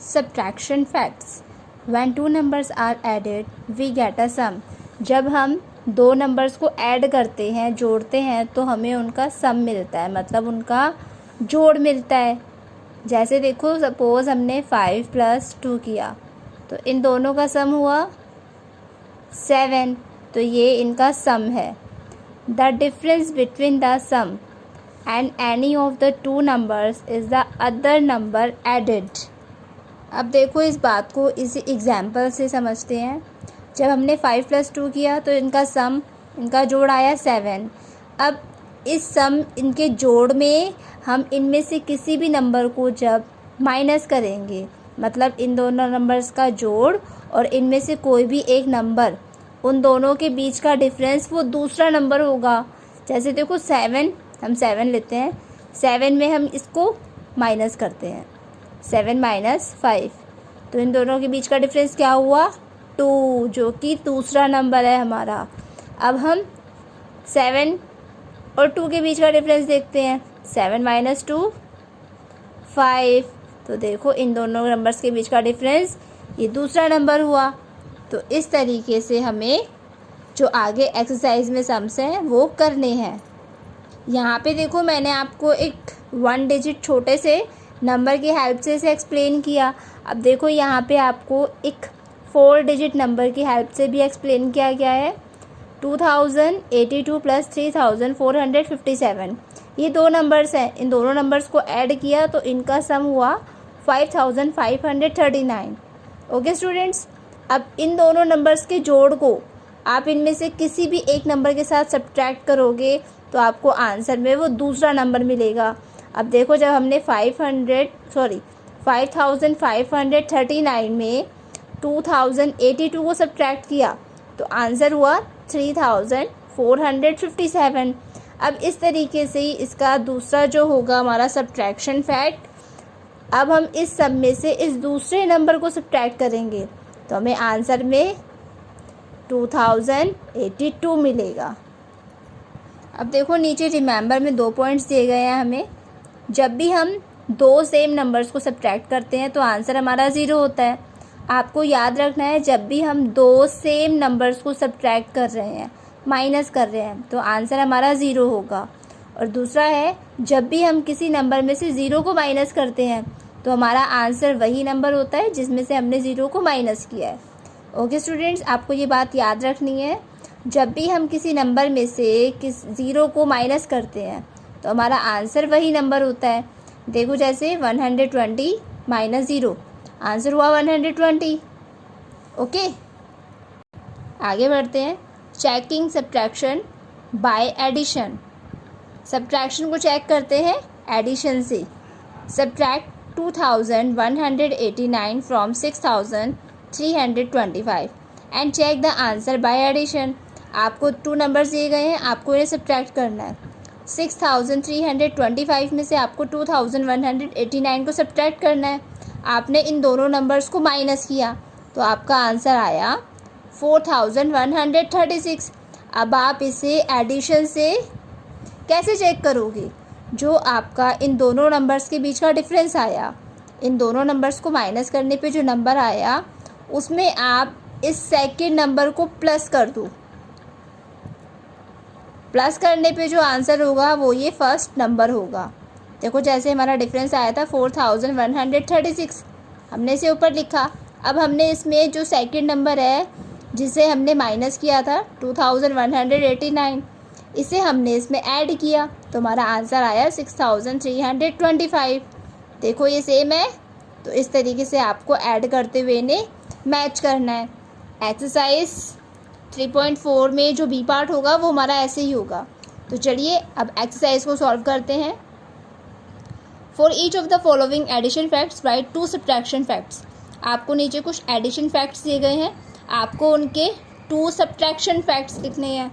Subtraction facts. When two numbers are added, we get a sum. जब हम दो numbers को ऐड करते हैं, जोड़ते हैं, तो हमें उनका सम मिलता है, मतलब उनका जोड़ मिलता है. जैसे देखो, सपोज़ हमने 5 + 2 किया, तो इन दोनों का सम हुआ 7. तो ये इनका सम है. The difference between the sum and any of the two numbers is the other number added. अब देखो, इस बात को इस एग्जाम्पल से समझते हैं. जब हमने 5 + 2 किया तो इनका सम, इनका जोड़ आया 7. अब इस सम, इनके जोड़ में हम इनमें से किसी भी नंबर को जब माइनस करेंगे, मतलब इन दोनों नंबर्स का जोड़ और इनमें से कोई भी एक नंबर, उन दोनों के बीच का डिफरेंस वो दूसरा नंबर होगा. जैसे देखो 7, हम 7 लेते हैं, 7 में हम इसको माइनस करते हैं, 7 - 5, तो इन दोनों के बीच का डिफरेंस क्या हुआ, 2, जो कि दूसरा नंबर है हमारा. अब हम 7 और 2 के बीच का डिफरेंस देखते हैं, 7 - 2 5. तो देखो, इन दोनों नंबर्स के बीच का डिफरेंस ये दूसरा नंबर हुआ. तो इस तरीके से हमें जो आगे एक्सरसाइज में सम्स हैं वो करने हैं. यहाँ पे देखो, मैंने आपको एक 1 डिजिट छोटे से नंबर की हेल्प से इसे एक्सप्लेन किया. अब देखो, यहाँ पे आपको एक 4 डिजिट नंबर की हेल्प से भी एक्सप्लेन किया गया है. 2082 + 3457. ये दो नंबर्स हैं, इन दोनों नंबर्स को ऐड किया तो इनका सम हुआ 5539. ओके स्टूडेंट्स, अब इन दोनों नंबर्स के जोड़ को आप इनमें से किसी भी एक नंबर के साथ सब्ट्रैक्ट करोगे तो आपको आंसर में वो दूसरा नंबर मिलेगा. अब देखो, जब हमने 5539 में 2082 को सब्ट्रैक्ट किया तो आंसर हुआ 3457. अब इस तरीके से ही इसका दूसरा जो होगा हमारा सब्ट्रैक्शन फैक्ट, अब हम इस सब में से इस दूसरे नंबर को सब्ट्रैक्ट करेंगे तो हमें आंसर में 2082 मिलेगा. अब देखो, नीचे रिमेंबर में 2 पॉइंट्स दिए गए हैं हमें. जब भी हम दो सेम नंबर्स को सब्ट्रैक्ट करते हैं तो आंसर हमारा 0 होता है. आपको याद रखना है, जब भी हम दो सेम नंबर्स को सब्ट्रैक्ट कर रहे हैं, माइनस कर रहे हैं, तो आंसर हमारा 0 होगा. और दूसरा है, जब भी हम किसी नंबर में से 0 को माइनस करते हैं तो हमारा आंसर वही नंबर होता है जिसमें से हमने 0 को माइनस किया है. ओके स्टूडेंट्स, आपको ये बात याद रखनी है. जब भी हम किसी नंबर में से 0 को माइनस करते हैं तो हमारा आंसर वही नंबर होता है. देखो, जैसे 120 - 0, आंसर हुआ 120. ओके, आगे बढ़ते हैं. Checking subtraction by addition. Subtraction को चेक करते हैं एडिशन से. Subtract 2189 from 6325 and check the answer by addition. आपको 2 नंबर्स दिए गए हैं, आपको इन्हें सब्ट्रैक्ट करना है. 6325 में से आपको 2189 को सब्ट्रैक्ट करना है. आपने इन दोनों नंबर्स को माइनस किया तो आपका आंसर आया 4136. अब आप इसे एडिशन से कैसे चेक करोगे? जो आपका इन दोनों नंबर्स के बीच का डिफरेंस आया, इन दोनों नंबर्स को माइनस करने पे जो नंबर आया उसमें आप इस सेकंड नंबर को प्लस कर दो. प्लस करने पे जो आंसर होगा वो ये फर्स्ट नंबर होगा. देखो, जैसे हमारा डिफरेंस आया था 4136, हमने इसे ऊपर लिखा. अब हमने इसमें जो सेकंड नंबर है जिसे हमने माइनस किया था 2189, इसे हमने इसमें ऐड किया तो हमारा आंसर आया 6325. देखो, ये सेम है, तो इस तरीके से आपको ऐड करते हुए इन्हें मैच करना है. एक्सरसाइज 3.4 में जो बी पार्ट होगा वो हमारा ऐसे ही होगा. तो चलिए अब एक्सरसाइज को सॉल्व करते हैं. For each of the following addition facts write 2 subtraction facts. आपको नीचे कुछ एडिशन फैक्ट्स दिए गए हैं, आपको उनके 2 सब्ट्रैक्शन फैक्ट्स लिखने हैं.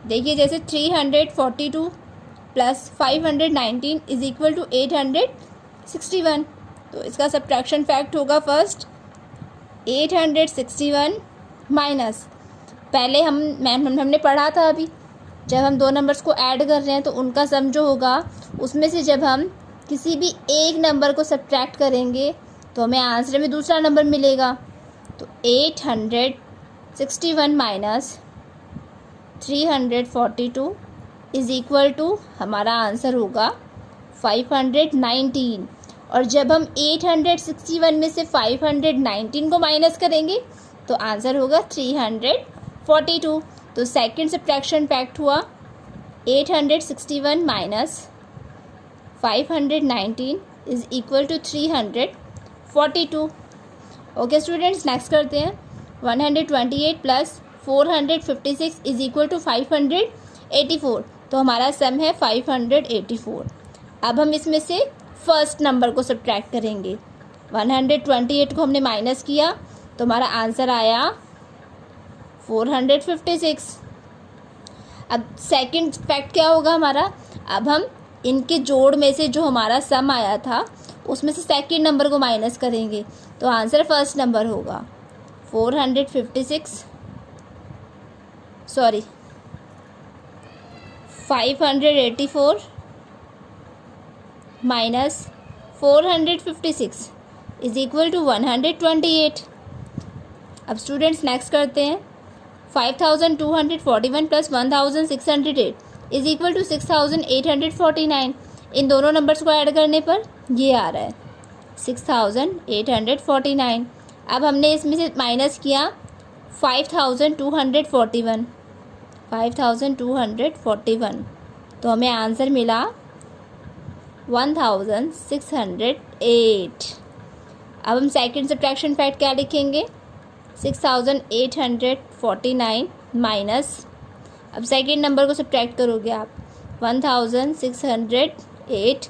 देखिए, जैसे 342 + 519 = 861. तो इसका सब्ट्रैक्शन फैक्ट होगा फर्स्ट 861 माइनस, पहले हमने पढ़ा था अभी, जब हम दो नंबर्स को ऐड कर रहे हैं तो उनका सम जो होगा उसमें से जब हम किसी भी एक नंबर को सब्ट्रैक्ट करेंगे तो हमें आंसर में दूसरा नंबर मिलेगा। तो 861 माइनस 342 इज इक्वल टू हमारा आंसर होगा 519। और जब हम 861 में से 519 को माइनस करेंगे तो आंसर होगा 342। तो सेकंड सब्ट्रैक्शन फैक्ट हुआ 861 minus 519 is equal to 342। Okay students, next करते हैं। 128 प्लस 456 इज इक्वल टू 584। तो हमारा सम है 584। अब हम इसमें से फर्स्ट नंबर को सब्ट्रैक्ट करेंगे। 128 को हमने माइनस किया तो हमारा आंसर आया 456। अब सेकंड फैक्ट क्या होगा हमारा, अब हम इनके जोड़ में से जो हमारा सम आया था उसमें से सेकंड नंबर को माइनस करेंगे तो आंसर फर्स्ट नंबर होगा 584 माइनस 456 इज इक्वल टू 128। अब स्टूडेंट्स नेक्स्ट करते हैं। 5241 प्लस 1608 इज इक्वल टू 6849। इन दोनों नंबर्स को ऐड करने पर ये आ रहा है 6849। अब हमने इसमें से माइनस किया 5241 तो हमें आंसर मिला 1608। अब हम सेकंड सब्ट्रैक्शन फैक्ट क्या लिखेंगे, 6849 माइनस, अब सेकंड नंबर को सब्ट्रैक्ट करोगे आप 1608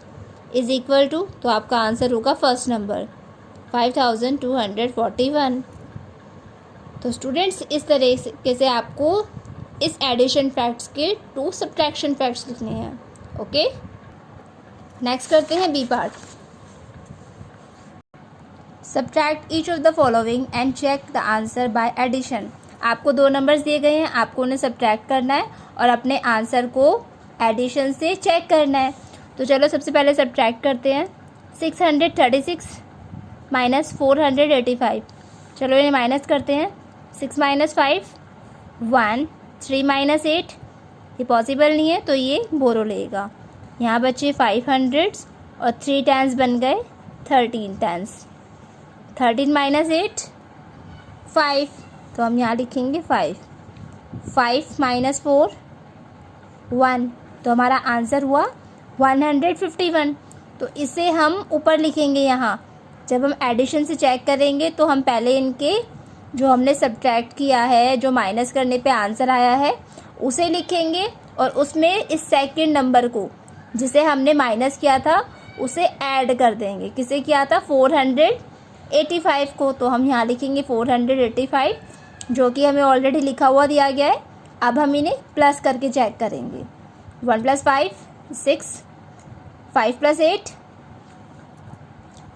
इज इक्वल टू, तो आपका आंसर होगा फर्स्ट नंबर 5241। तो स्टूडेंट्स इस तरीके से आपको इस एडिशन फैक्ट्स के 2 सब्ट्रैक्शन फैक्ट्स लिखने हैं। ओके, नेक्स्ट करते हैं B part. Subtract each of the following and check the answer by addition. आपको 2 नंबर्स दिए गए हैं, आपको उन्हें सब्ट्रैक्ट करना है और अपने आंसर को एडिशन से चेक करना है। तो चलो सबसे पहले सब्ट्रैक्ट करते हैं। 636 माइनस 485। चलो इन्हें माइनस करते हैं। 6 माइनस 5 1, 3 माइनस 8 ये पॉसिबल नहीं है तो ये बोरो लेगा। यहाँ बचे 500 और 3 टेंस बन गए 13 टेंस। 13 माइनस 8 5, तो हम यहाँ लिखेंगे 5। 5 माइनस 4 1, तो हमारा आंसर हुआ 151। तो इसे हम ऊपर लिखेंगे। यहाँ जब हम एडिशन से चेक करेंगे तो हम पहले इनके जो हमने सब्ट्रैक्ट किया है, जो माइनस करने पे आंसर आया है उसे लिखेंगे और उसमें इस सेकंड नंबर को जिसे हमने माइनस किया था उसे ऐड कर देंगे। किसे किया था, 485 को, तो हम यहाँ लिखेंगे 485 जो कि हमें ऑलरेडी लिखा हुआ दिया गया है। अब हम इन्हें प्लस करके चेक करेंगे। 1 + 5 6, 5 + 8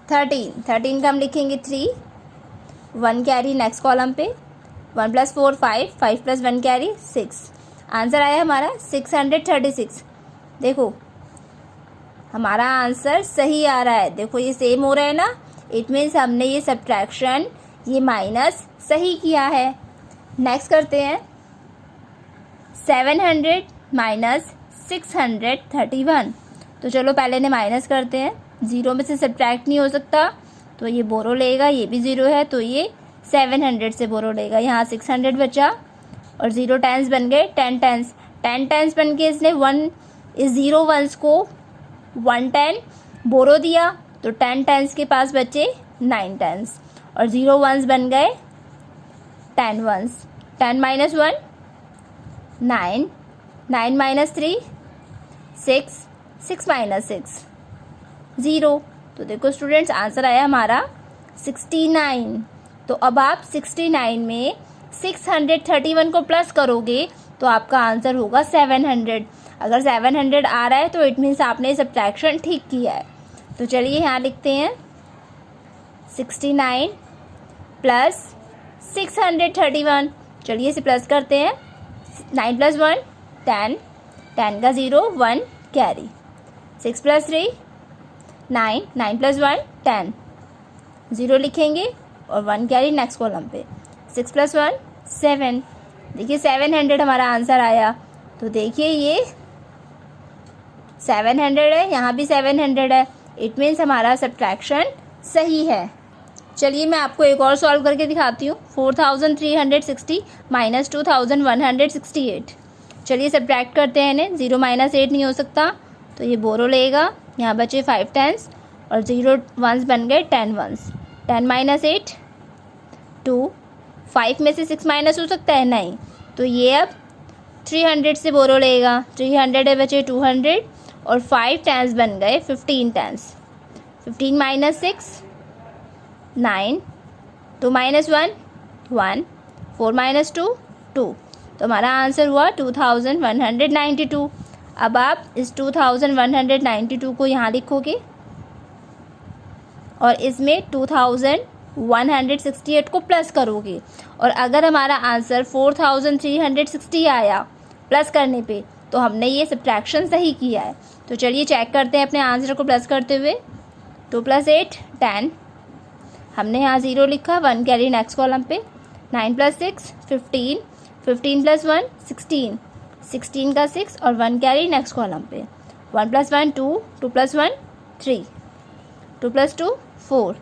13। 13 का हम लिखेंगे 3, 1 कैरी नेक्स्ट कॉलम पे। 1 + 4 5, 5 + 1 कैरी 6। आंसर आया हमारा 636। देखो हमारा आंसर सही आ रहा है। देखो ये सेम हो रहा है ना, इट मीन्स हमने ये सब्ट्रैक्शन, ये माइनस सही किया है। नेक्स्ट करते हैं। 700 माइनस 631। तो चलो पहले इन्हें माइनस करते हैं। 0 में से सब्ट्रैक्ट नहीं हो सकता तो ये बोरो लेगा, ये भी 0 है तो ये 700 से बोरो लेगा। यहाँ 600 बचा और 0 टेंस बन गए 10 टेंस। 10 टेंस बन के इसने 0 वंस को 1 10 बोरो दिया तो 10 टेंस के पास बचे 9 टेंस और 0 वंस बन गए 10 वंस। 10 minus 1 9, 9 minus 3 6, 6 minus 6 0। तो देखो स्टूडेंट्स आंसर आया हमारा 69। तो अब आप 69 में 631 को प्लस करोगे तो आपका आंसर होगा 700। अगर 700 आ रहा है तो इट मीन्स आपने सब्ट्रैक्शन ठीक किया है। तो चलिए यहाँ लिखते हैं 69 प्लस 631। चलिए इसे प्लस करते हैं। 9 + 1 10, 10 का 0 1 कैरी। 6 + 3 9, 9 + 1 10, 0 लिखेंगे और 1 कैरी नेक्स्ट कॉलम पे। 6 + 1 7। देखिए 700 हमारा आंसर आया। तो देखिए ये 700 है, यहाँ भी 700 है। इट मीन्स हमारा सब्ट्रैक्शन सही है। चलिए मैं आपको एक और सॉल्व करके दिखाती हूँ। 4360 - 2168। चलिए सब्ट्रैक्ट करते हैं इन्हें। 0 - 8 नहीं हो सकता, तो ये बोरो लेगा। यहाँ बचे 5 10s और 0 1s बन गए 10 1s। 10 - 8 2। 5 में से 6 माइनस हो सकता है? नहीं। तो ये अब 300 से बोरो लेगा। 300 है, बचे 200 और 5 10s बन गए 15 10s। 15 - 6 9। 2 - 1 1। 4 - 2 2। तो हमारा आंसर हुआ 2192। अब आप इस 2192 को यहाँ लिखोगे और इसमें 2168 को प्लस करोगे। और अगर हमारा आंसर 4360 आया प्लस करने पे, तो हमने ये सब्ट्रैक्शन सही किया है। तो चलिए चेक करते हैं अपने आंसर को प्लस करते हुए। 2 + 8 10। हमने यहाँ 0 लिखा, 1 कैरी नेक्स्ट कॉलम पे। 9 + 6 15। 15 + 1 16। 16 का 6 और 1 कैरी नेक्स्ट कॉलम पे। 1 + 1 2। 2 + 1 3। 2 + 2 4।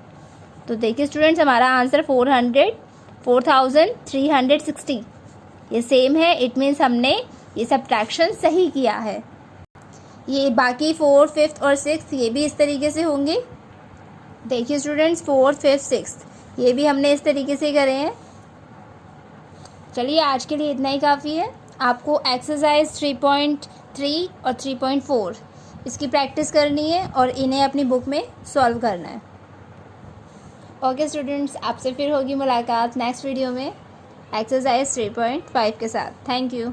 तो देखिए स्टूडेंट्स हमारा आंसर 4360 ये सेम है। इट मीन्स हमने ये सब्ट्रैक्शन सही किया है। ये बाकी 4 5th और 6th ये भी इस तरीके से होंगे। देखिए स्टूडेंट्स 4 5 6 ये भी हमने इस तरीके से करे हैं। चलिए आज के लिए इतना ही काफ़ी है। आपको एक्सरसाइज 3.3 और 3.4 इसकी प्रैक्टिस करनी है और इन्हें अपनी बुक में सॉल्व करना है। ओके स्टूडेंट्स, आपसे फिर होगी मुलाकात नेक्स्ट वीडियो में एक्सरसाइज 3.5 के साथ। Thank you.